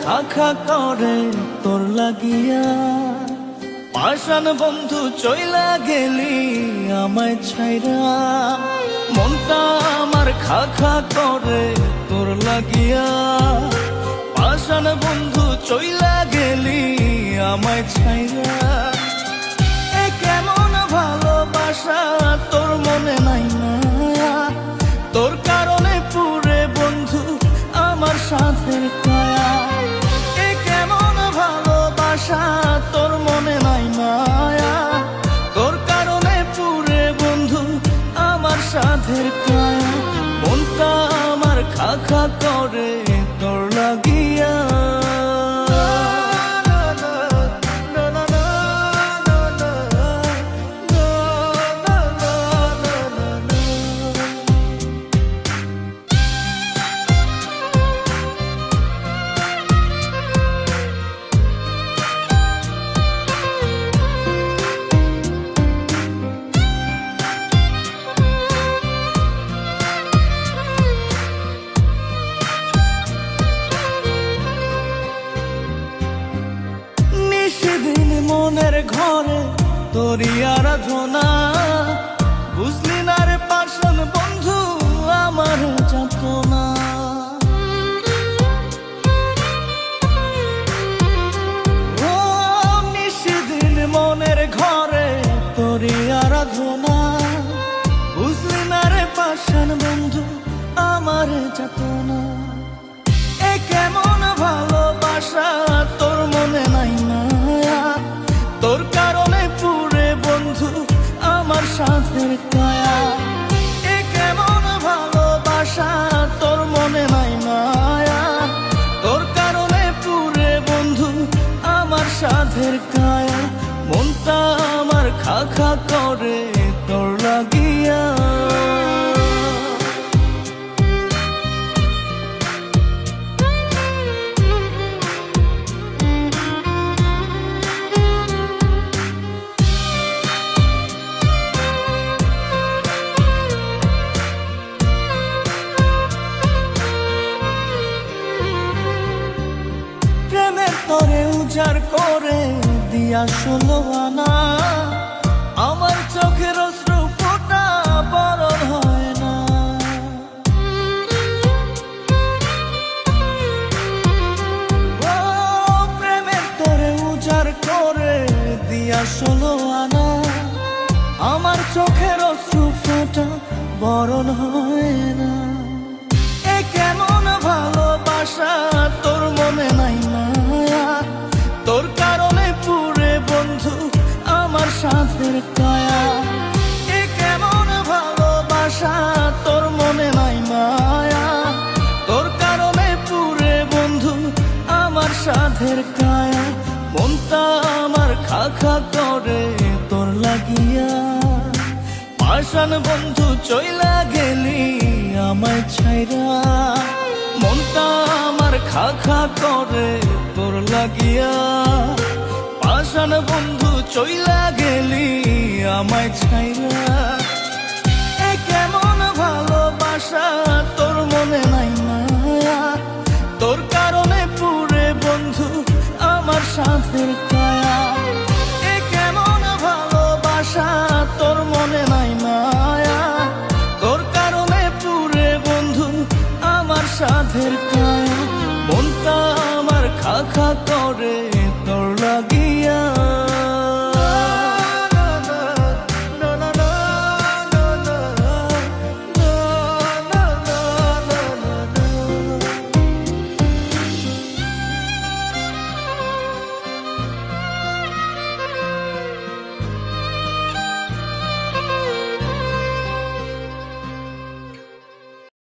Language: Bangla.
খা খা করে তোর লাগিয়া, পাষাণ বন্ধু চইলা গেলি আমায় ছাইরা। মনটা আমার খা খা করে তোর লাগিয়া, পাষাণ বন্ধু চইলা গেলি আমায় ছাইরা। এ কেমন ভালোবাসা তোর মনে নাই না, তোর কারণে পুরে বন্ধু আমার সাথের কায়া। এ কেমন ভালোবাসা তোর মনে নাই মায়া, তোর কারণে পুরে বন্ধু আমার সাথের কায়া। মনটা আমার খা খা করে তোর লাগিয়া। মনের ঘরে তোরই আরাধনা, বুঝলি না রে পাষাণ বন্ধু আমার যাতনা। ও নিশিদিন মনের ঘরে তোরই আরাধনা, বুঝলি না রে পাষাণ বন্ধু আমার যাতনা। এ কেমন ভালোবাসা তোর মনে নাই মায়া, তোর কারণে পুরে বন্ধু আমার সাথের কায়া। এ কেমন ভালোবাসা তোর মনে নাই মায়া, তোর কারণে পুরে বন্ধু আমার সাথের কায়া। মনটা আমার খা খা করে তোর লাগিয়া। তোরে উজাড় করে দিয়া 16 আনা, আমার চোখের অশ্রু ফোঁটা বরণ হয় না। ও প্রেমের তোরে উজাড় করে দিয়া 16 আনা, আমার চোখের অশ্রু ফোঁটা বরণ হয় না। এ কেমন ভালোবাসা তোর মনে নাই মায়া, তোর কারণে পুরে বন্ধু আমার সাথের কায়া। এ কেমন ভালোবাসা তোর মনে নাই মায়া, তোর কারণে পুরে বন্ধু আমার সাথের কায়া। মনটা আমার খা খা করে তোর লাগিয়া, পাষাণ বন্ধু চইলা গেলি আমায় ছাইরা। মনটা আমার খা খা করে তোর লাগিয়া, পাষাণ বন্ধু চইলা গেলি আমায় ছাইরা।